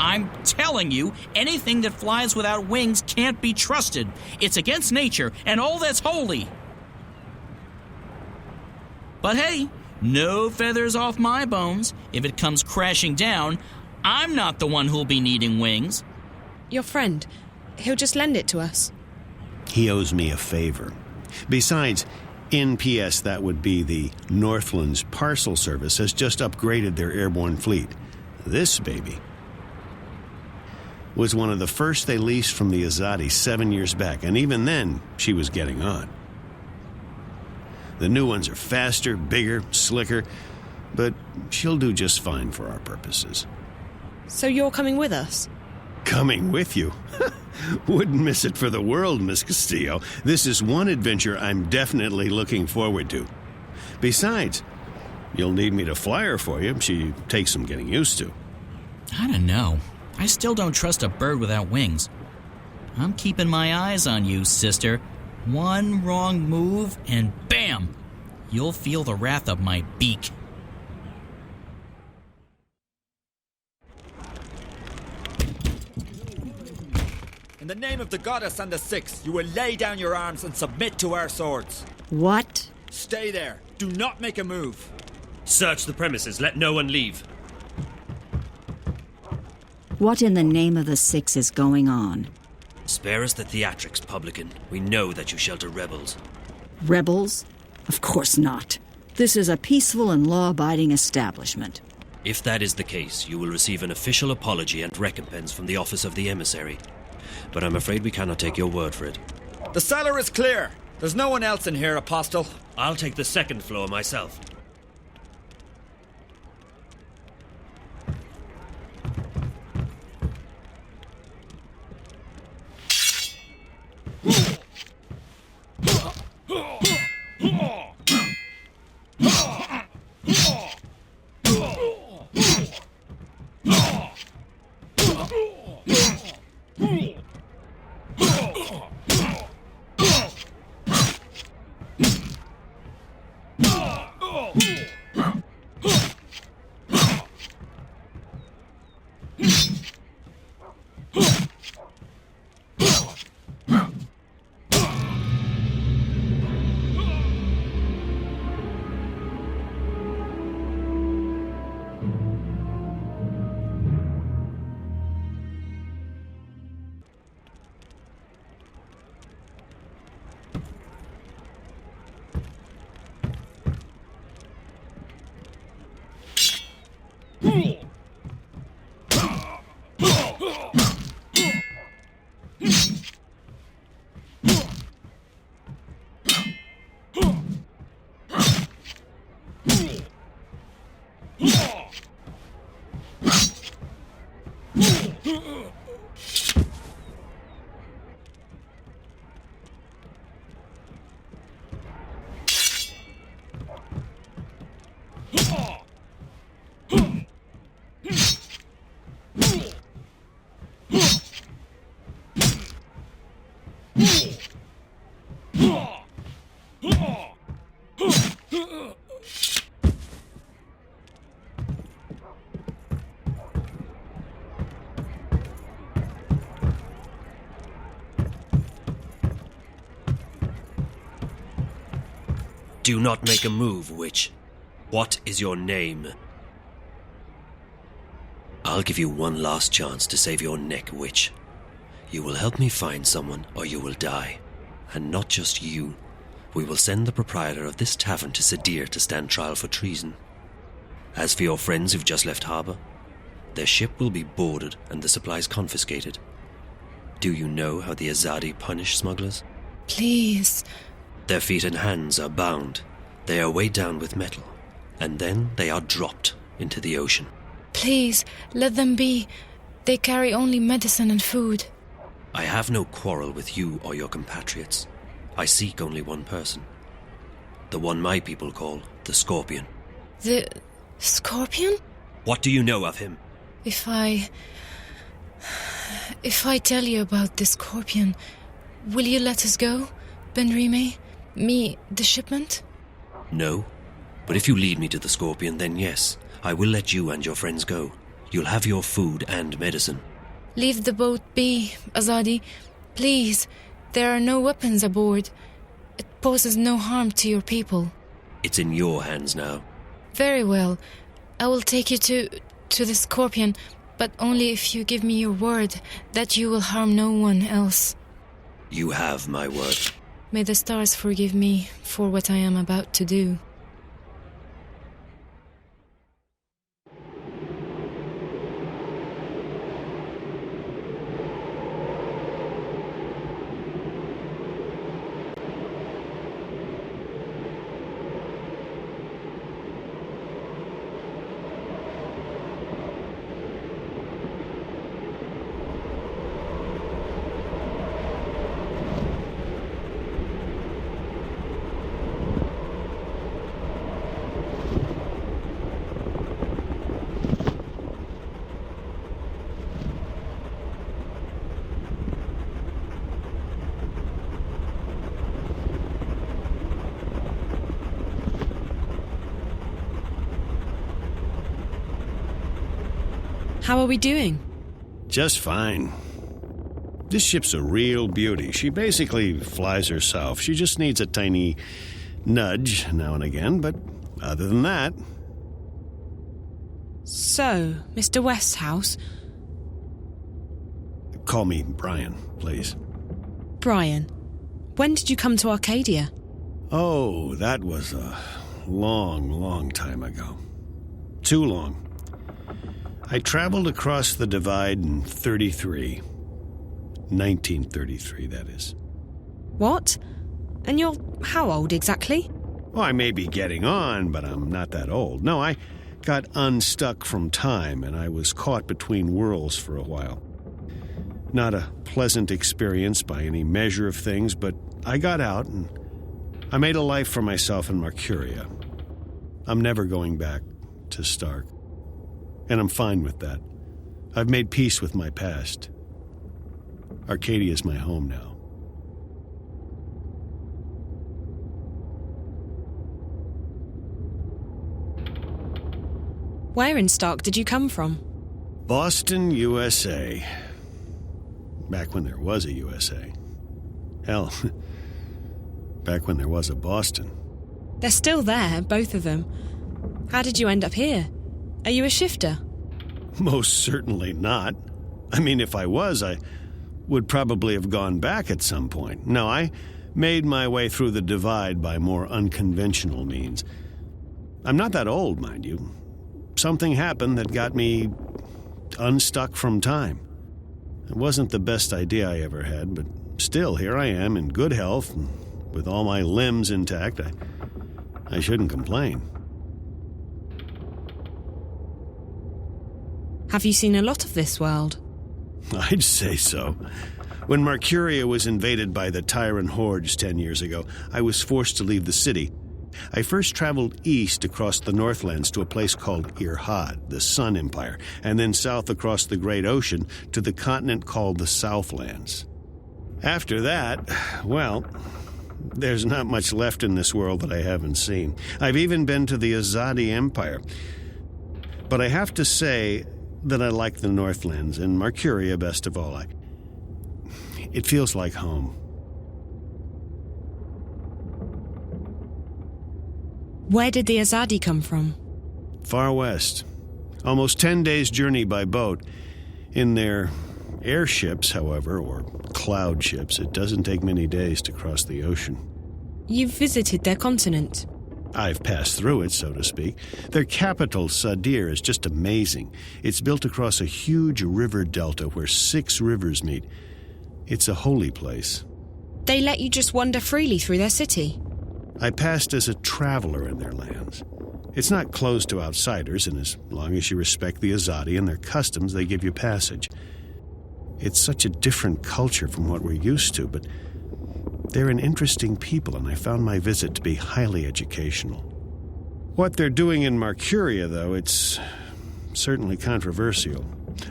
I'm telling you, anything that flies without wings can't be trusted. It's against nature and all that's holy. But hey, no feathers off my bones. If it comes crashing down, I'm not the one who'll be needing wings. Your friend, he'll just lend it to us. He owes me a favor. Besides, NPS, that would be the Northlands Parcel Service, has just upgraded their airborne fleet. This baby was one of the first they leased from the Azadi 7 years back, and even then, she was getting on. The new ones are faster, bigger, slicker, but she'll do just fine for our purposes. So you're coming with us? Coming with you? Wouldn't miss it for the world, Miss Castillo. This is one adventure I'm definitely looking forward to. Besides, you'll need me to fly her for you. She takes some getting used to. I don't know. I still don't trust a bird without wings. I'm keeping my eyes on you, sister. One wrong move, and bam! You'll feel the wrath of my beak. In the name of the goddess and the six, you will lay down your arms and submit to our swords. What? Stay there. Do not make a move. Search the premises. Let no one leave. What in the name of the six is going on? Spare us the theatrics, publican. We know that you shelter rebels. Rebels? Of course not. This is a peaceful and law-abiding establishment. If that is the case, you will receive an official apology and recompense from the Office of the Emissary. But I'm afraid we cannot take your word for it. The cellar is clear. There's no one else in here, Apostle. I'll take the second floor myself. Do not make a move, witch. What is your name? I'll give you one last chance to save your neck, witch. You will help me find someone, or you will die. And not just you. We will send the proprietor of this tavern to Sadir to stand trial for treason. As for your friends who've just left harbour, their ship will be boarded and the supplies confiscated. Do you know how the Azadi punish smugglers? Please. Their feet and hands are bound. They are weighed down with metal, and then they are dropped into the ocean. Please, let them be. They carry only medicine and food. I have no quarrel with you or your compatriots. I seek only one person. The one my people call the Scorpion. The Scorpion? What do you know of him? If I tell you about the Scorpion, will you let us go, Benrime? Me, the shipment? No. But if you lead me to the Scorpion, then yes, I will let you and your friends go. You'll have your food and medicine. Leave the boat be, Azadi. Please. There are no weapons aboard. It poses no harm to your people. It's in your hands now. Very well. I will take you to the Scorpion, but only if you give me your word that you will harm no one else. You have my word. May the stars forgive me for what I am about to do. How are we doing? Just fine. This ship's a real beauty. She basically flies herself. She just needs a tiny nudge now and again, but other than that... So, Mr. Westhouse... Call me Brian, please. Brian, when did you come to Arcadia? Oh, that was a long, long time ago. Too long. I traveled across the divide in 1933, that is. What? And you're how old exactly? Oh, I may be getting on, but I'm not that old. No, I got unstuck from time, and I was caught between worlds for a while. Not a pleasant experience by any measure of things, but I got out, and I made a life for myself in Mercuria. I'm never going back to Stark. And I'm fine with that. I've made peace with my past. Arcadia is my home now. Where in Stark did you come from? Boston, USA. Back when there was a USA. Hell, back when there was a Boston. They're still there, both of them. How did you end up here? Are you a shifter? Most certainly not. I mean, if I was, I would probably have gone back at some point. No, I made my way through the divide by more unconventional means. I'm not that old, mind you. Something happened that got me unstuck from time. It wasn't the best idea I ever had, but still, here I am in good health, and with all my limbs intact. I shouldn't complain. Have you seen a lot of this world? I'd say so. When Mercuria was invaded by the Tyrant hordes 10 years ago, I was forced to leave the city. I first traveled east across the Northlands to a place called Irhad, the Sun Empire, and then south across the Great Ocean to the continent called the Southlands. After that, well, there's not much left in this world that I haven't seen. I've even been to the Azadi Empire. But I have to say that I like the Northlands, and Mercuria best of all. It feels like home. Where did the Azadi come from? Far west. Almost 10 days' journey by boat. In their airships, however, or cloud ships, it doesn't take many days to cross the ocean. You've visited their continent. I've passed through it, so to speak. Their capital, Sadir, is just amazing. It's built across a huge river delta where 6 rivers meet. It's a holy place. They let you just wander freely through their city? I passed as a traveler in their lands. It's not closed to outsiders, and as long as you respect the Azadi and their customs, they give you passage. It's such a different culture from what we're used to, but they're an interesting people, and I found my visit to be highly educational. What they're doing in Mercuria, though, it's certainly controversial.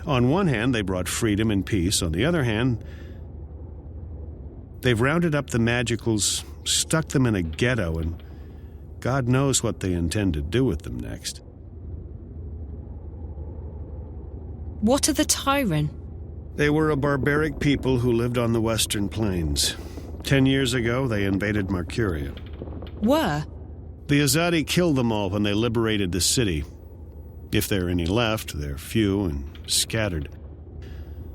On one hand, they brought freedom and peace. On the other hand, they've rounded up the Magicals, stuck them in a ghetto, and God knows what they intend to do with them next. What are the Tyran? They were a barbaric people who lived on the western plains. 10 years ago, they invaded Marcuria. Were? The Azadi killed them all when they liberated the city. If there are any left, they're few and scattered.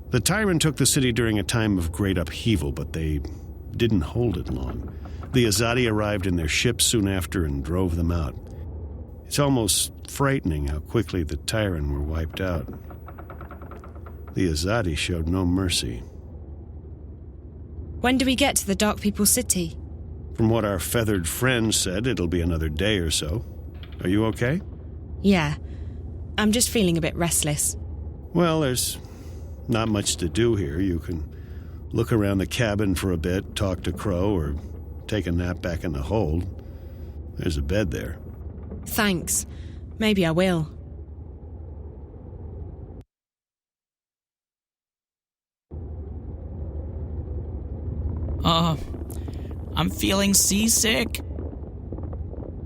The Tyran took the city during a time of great upheaval, but they didn't hold it long. The Azadi arrived in their ships soon after and drove them out. It's almost frightening how quickly the Tyran were wiped out. The Azadi showed no mercy. When do we get to the Dark People's city? From what our feathered friend said, it'll be another day or so. Are you okay? Yeah. I'm just feeling a bit restless. Well, there's not much to do here. You can look around the cabin for a bit, talk to Crow, or take a nap back in the hold. There's a bed there. Thanks. Maybe I will. I'm feeling seasick.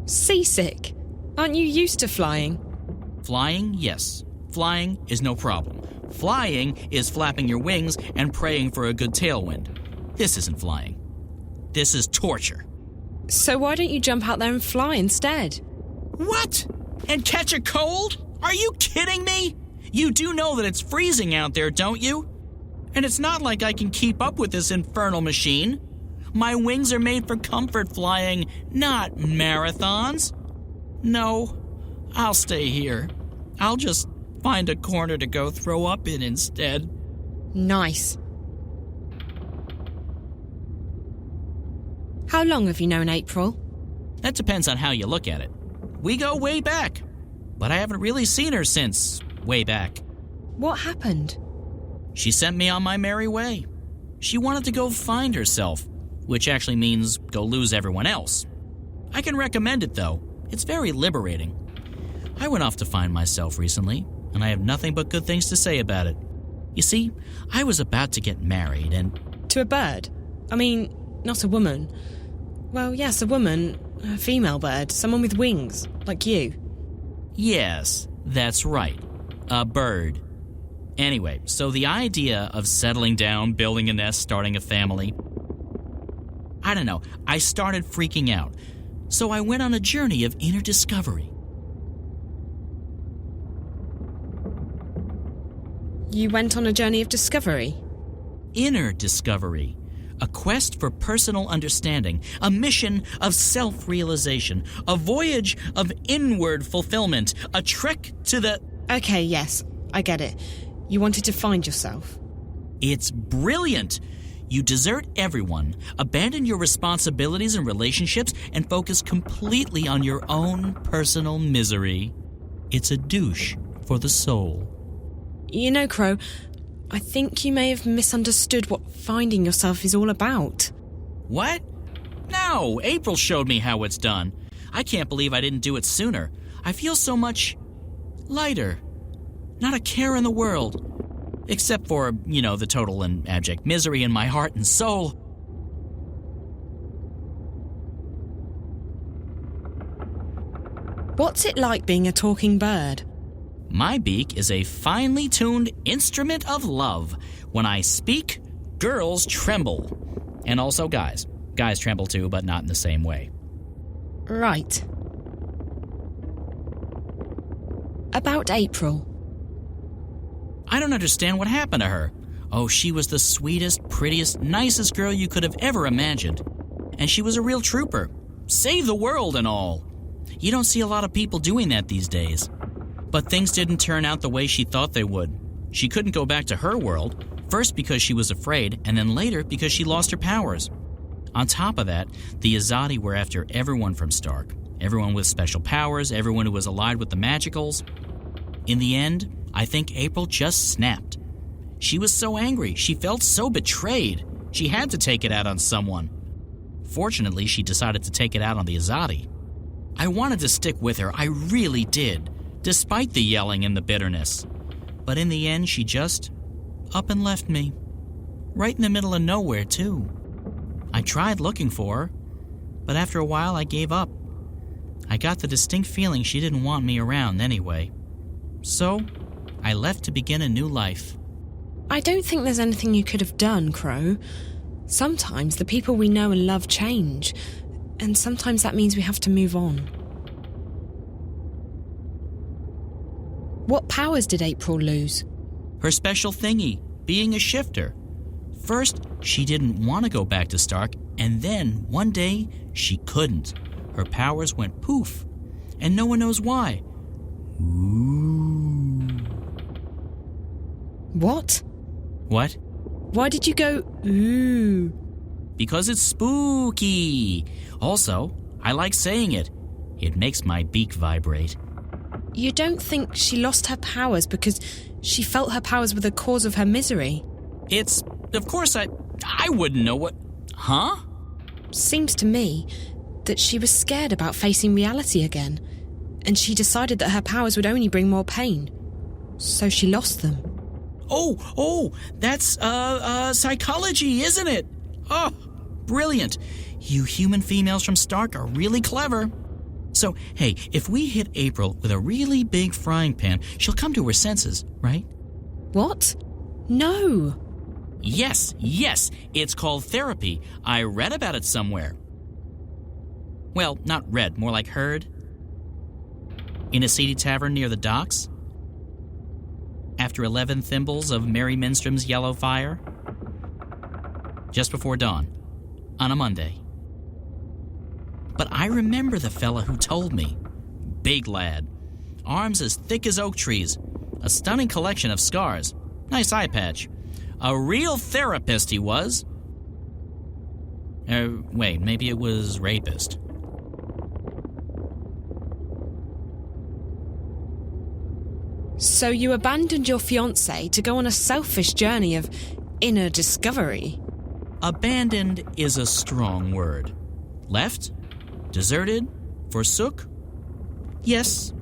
Seasick? Aren't you used to flying? Flying, yes. Flying is no problem. Flying is flapping your wings and praying for a good tailwind. This isn't flying. This is torture. So why don't you jump out there and fly instead? What? And catch a cold? Are you kidding me? You do know that it's freezing out there, don't you? And it's not like I can keep up with this infernal machine. My wings are made for comfort flying, not marathons. No, I'll stay here. I'll just find a corner to go throw up in instead. Nice. How long have you known April? That depends on how you look at it. We go way back, but I haven't really seen her since way back. What happened? She sent me on my merry way. She wanted to go find herself, which actually means go lose everyone else. I can recommend it, though. It's very liberating. I went off to find myself recently, and I have nothing but good things to say about it. You see, I was about to get married and... To a bird? I mean, not a woman. Well, yes, a woman. A female bird. Someone with wings, like you. Yes, that's right. A bird. Anyway, so the idea of settling down, building a nest, starting a family... I don't know, I started freaking out. So I went on a journey of inner discovery. You went on a journey of discovery? Inner discovery. A quest for personal understanding. A mission of self-realization. A voyage of inward fulfillment. A trek to the... Okay, yes, I get it. You wanted to find yourself. It's brilliant! You desert everyone, abandon your responsibilities and relationships, and focus completely on your own personal misery. It's a douche for the soul. You know, Crow, I think you may have misunderstood what finding yourself is all about. What? No, April showed me how it's done. I can't believe I didn't do it sooner. I feel so much lighter. Not a care in the world. Except for, the total and abject misery in my heart and soul. What's it like being a talking bird? My beak is a finely tuned instrument of love. When I speak, girls tremble. And also guys. Guys tremble too, but not in the same way. Right. About April. I don't understand what happened to her. Oh, she was the sweetest, prettiest, nicest girl you could have ever imagined. And she was a real trooper. Save the world and all. You don't see a lot of people doing that these days. But things didn't turn out the way she thought they would. She couldn't go back to her world, first because she was afraid, and then later because she lost her powers. On top of that, the Azadi were after everyone from Stark. Everyone with special powers, everyone who was allied with the Magicals. In the end, I think April just snapped. She was so angry. She felt so betrayed. She had to take it out on someone. Fortunately, she decided to take it out on the Azadi. I wanted to stick with her. I really did, despite the yelling and the bitterness. But in the end, she just up and left me. Right in the middle of nowhere, too. I tried looking for her, but after a while, I gave up. I got the distinct feeling she didn't want me around anyway. So, I left to begin a new life. I don't think there's anything you could have done, Crow. Sometimes the people we know and love change, and sometimes that means we have to move on. What powers did April lose? Her special thingy, being a shifter. First, she didn't want to go back to Stark, and then, one day, she couldn't. Her powers went poof, and no one knows why. Ooh. What? What? Why did you go, ooh? Because it's spooky. Also, I like saying it. It makes my beak vibrate. You don't think she lost her powers because she felt her powers were the cause of her misery? It's... Of course I wouldn't know what... Huh? Seems to me that she was scared about facing reality again, and she decided that her powers would only bring more pain. So she lost them. Oh, that's, psychology, isn't it? Oh, brilliant. You human females from Stark are really clever. So, hey, if we hit April with a really big frying pan, she'll come to her senses, right? What? No. Yes, it's called therapy. I read about it somewhere. Well, not read, more like heard. In a seedy tavern near the docks. After 11 thimbles of Mary Minstrom's yellow fire. Just before dawn. On a Monday. But I remember the fella who told me. Big lad. Arms as thick as oak trees. A stunning collection of scars. Nice eye patch. A real therapist he was. Wait, maybe it was rapist. So you abandoned your fiancé to go on a selfish journey of inner discovery? Abandoned is a strong word. Left? Deserted? Forsook? Yes,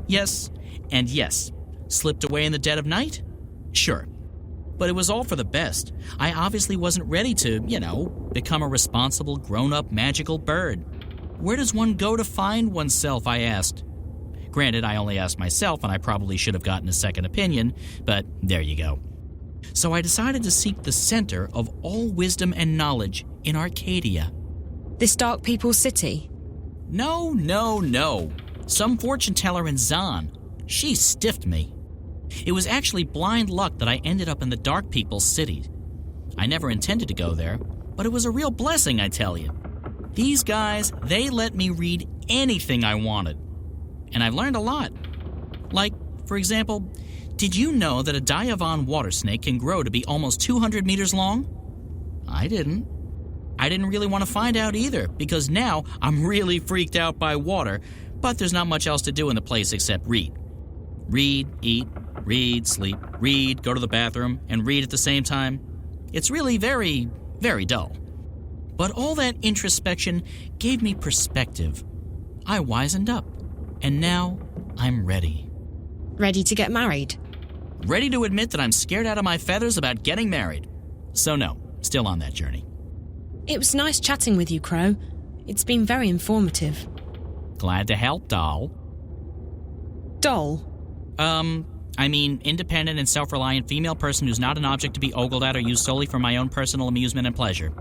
and yes. Slipped away in the dead of night? Sure. But it was all for the best. I obviously wasn't ready to, become a responsible, grown-up, magical bird. Where does one go to find oneself, I asked. Granted, I only asked myself, and I probably should have gotten a second opinion, but there you go. So I decided to seek the center of all wisdom and knowledge in Arcadia. This Dark People's City? No. Some fortune teller in Zahn. She stiffed me. It was actually blind luck that I ended up in the Dark People's City. I never intended to go there, but it was a real blessing, I tell you. These guys, they let me read anything I wanted. And I've learned a lot. Like, for example, did you know that a Diavon water snake can grow to be almost 200 meters long? I didn't. I didn't really want to find out either, because now I'm really freaked out by water, but there's not much else to do in the place except read. Read, eat, read, sleep, read, go to the bathroom, and read at the same time. It's really very, very dull. But all that introspection gave me perspective. I wisened up, and now I'm ready. Ready to get married? Ready to admit that I'm scared out of my feathers about getting married. So no, still on that journey. It was nice chatting with you, Crow. It's been very informative. Glad to help, doll. Doll? I mean, independent and self-reliant female person who's not an object to be ogled at or used solely for my own personal amusement and pleasure.